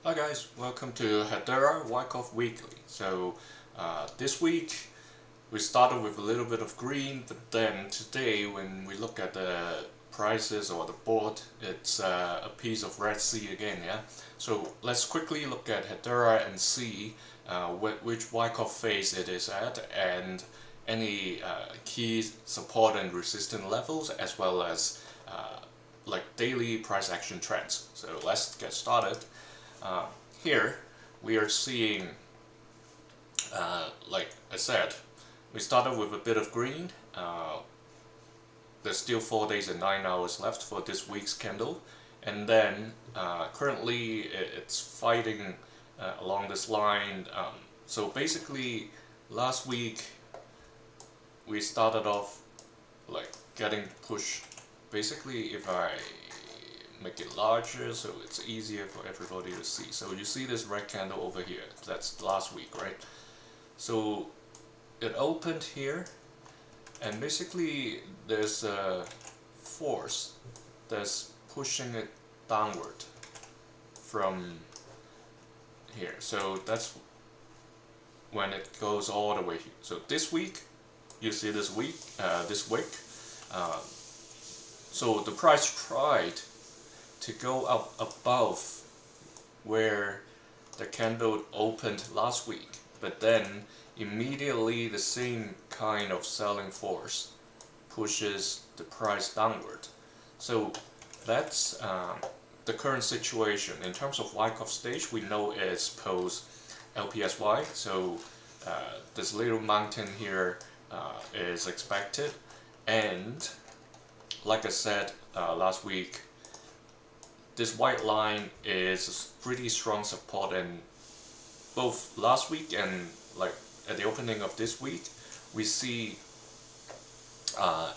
Hi guys, welcome to Hedera Wyckoff Weekly. So this week we started with a little bit of green, but then today when we look at the prices or the board, it's a piece of Red Sea again, yeah? So let's quickly look at Hedera and see which Wyckoff phase it is at and any key support and resistance levels, as well as like daily price action trends. So let's get started. Here we are seeing, like I said, we started with a bit of green. There's still 4 days and 9 hours left for this week's candle, and then currently it's fighting along this line. So basically last week we started off like getting pushed. Basically, if I make it larger so it's easier for everybody to see. So you see this red candle over here, that's last week, right? So it opened here, and basically there's a force that's pushing it downward from here. So that's when it goes all the way here. So this week, you see this week, so the price tried to go up above where the candle opened last week, but then immediately the same kind of selling force pushes the price downward. So that's the current situation. In terms of Wyckoff stage, we know it's post LPSY, so this little mountain here is expected, and like I said last week, this white line is pretty strong support, and both last week and like at the opening of this week, we see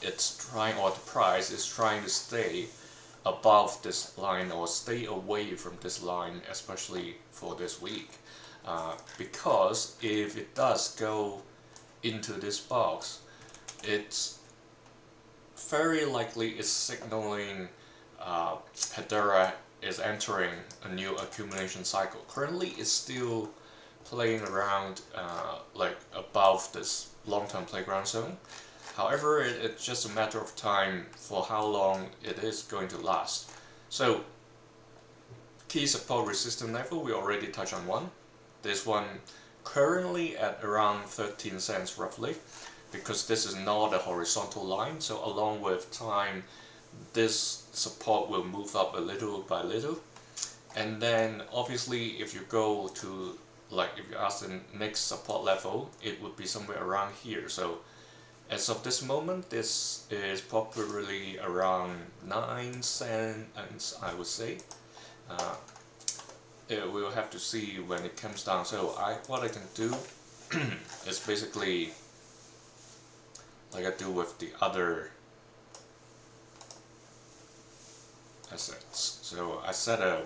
it's trying, or the price is trying to stay above this line or stay away from this line, especially for this week, because if it does go into this box, it's very likely is signaling Hedera is entering a new accumulation cycle. Currently it's still playing around like above this long-term playground zone. However, it's just a matter of time for how long it is going to last. So key support resistance level, we already touched on one. This one currently at around 13 cents roughly, because this is not a horizontal line, so along with time this support will move up a little by little. And then obviously if you go to, like if you ask the next support level, it would be somewhere around here. So as of this moment, this is probably around 9 cents, I would say. We'll have to see when it comes down. So what I can do is basically like I do with the other assets. So I set a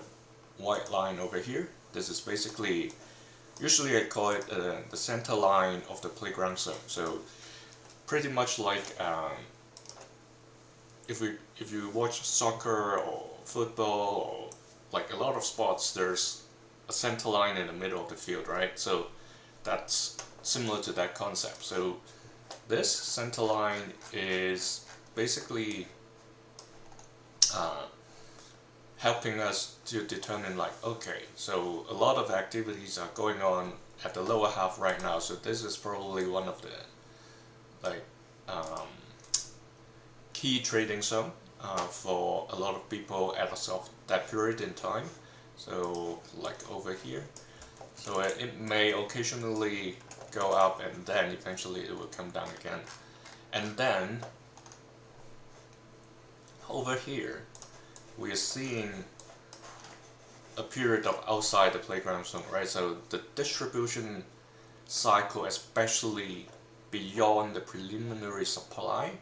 white line over here. This is basically, usually I call it the center line of the playground zone. So pretty much like if you watch soccer or football or like a lot of sports, there's a center line in the middle of the field, right? So that's similar to that concept. So this center line is basically helping us to determine, like, okay, so a lot of activities are going on at the lower half right now, so this is probably one of the like key trading zone for a lot of people at that period in time. So like over here, so it may occasionally go up and then eventually it will come down again. And then over here we are seeing a period of outside the playground zone, right? So the distribution cycle, especially beyond the preliminary supply,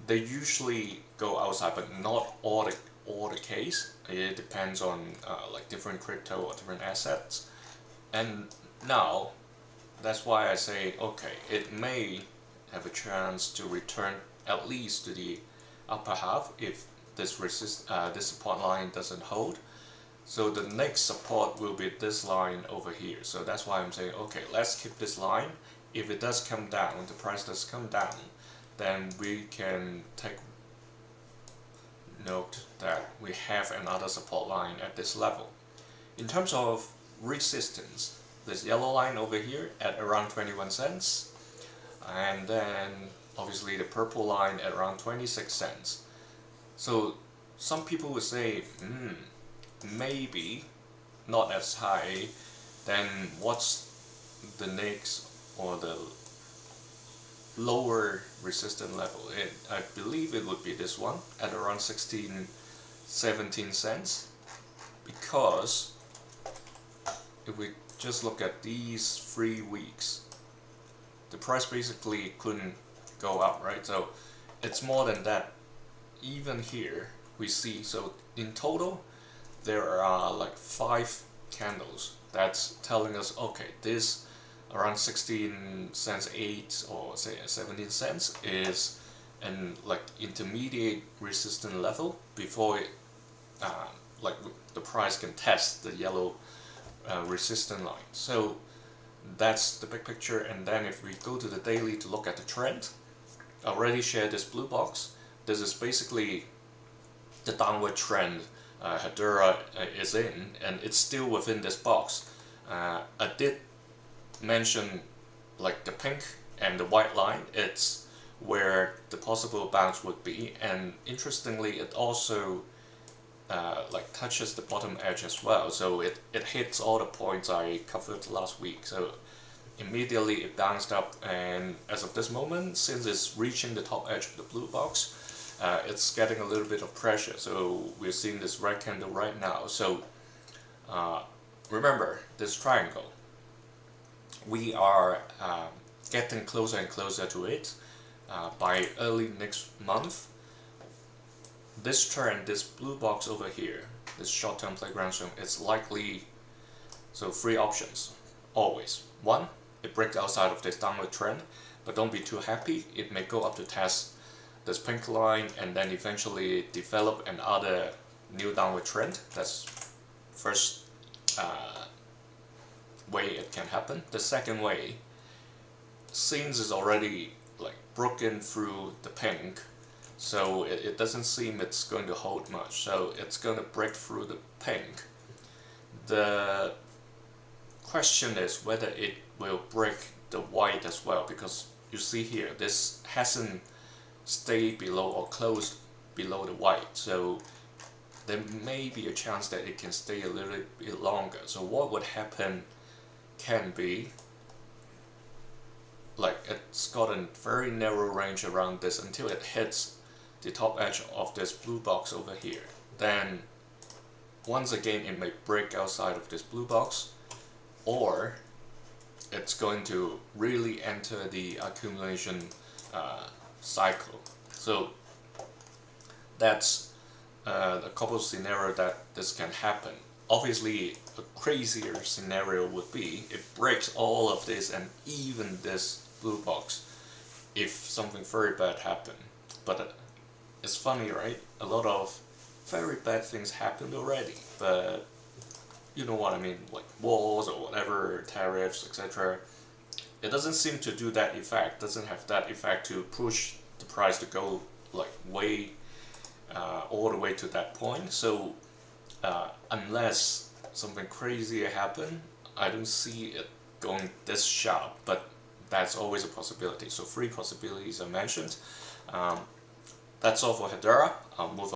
they usually go outside, but not all the case. It depends on like different crypto or different assets. And now that's why I say, okay, it may have a chance to return at least to the upper half if this support line doesn't hold. So the next support will be this line over here. So that's why I'm saying, okay, let's keep this line. If it does come down, the price does come down, then we can take note that we have another support line at this level. In terms of resistance, this yellow line over here at around 21 cents, and then obviously the purple line at around 26 cents. So some people would say, maybe not as high, then what's the next or the lower resistance level? I believe it would be this one at around 17 cents, because if we just look at these 3 weeks, the price basically couldn't go up, right? So it's more than that. Even here we see, so in total there are like 5 candles that's telling us, okay, this around 16 cents, 8 or say 17 cents is an like intermediate resistance level before it, like the price can test the yellow resistance line. So that's the big picture. And then if we go to the daily to look at the trend, I already shared this blue box. This is basically the downward trend Hedera is in, and it's still within this box. I did mention like the pink and the white line, it's where the possible bounce would be, and interestingly it also like touches the bottom edge as well, so it hits all the points I covered last week. So immediately it bounced up, and as of this moment, since it's reaching the top edge of the blue box, it's getting a little bit of pressure. So we're seeing this red candle right now. So remember this triangle, we are getting closer and closer to it. By early next month, this trend, this blue box over here, this short-term playground zone, it's likely, so 3 options always. 1, it breaks outside of this downward trend, but don't be too happy, it may go up to test this pink line and then eventually develop another new downward trend. That's first way it can happen. The second way, since it's already like broken through the pink, so it doesn't seem it's going to hold much, so it's going to break through the pink. The question is whether it will break the white as well, because you see here this hasn't stayed below or closed below the white, so there may be a chance that it can stay a little bit longer. So what would happen can be like it's got a very narrow range around this until it hits the top edge of this blue box over here. Then once again it may break outside of this blue box, or it's going to really enter the accumulation cycle. So that's a couple of scenarios that this can happen. Obviously a crazier scenario would be it breaks all of this and even this blue box if something very bad happened. But it's funny, right? A lot of very bad things happened already, but you know what I mean, like wars or whatever, tariffs, etc. It doesn't seem to do that effect, doesn't have that effect to push the price to go like way all the way to that point. So unless something crazy happen, I don't see it going this sharp, but that's always a possibility. So 3 possibilities I mentioned. That's all for Hedera. I'll move on.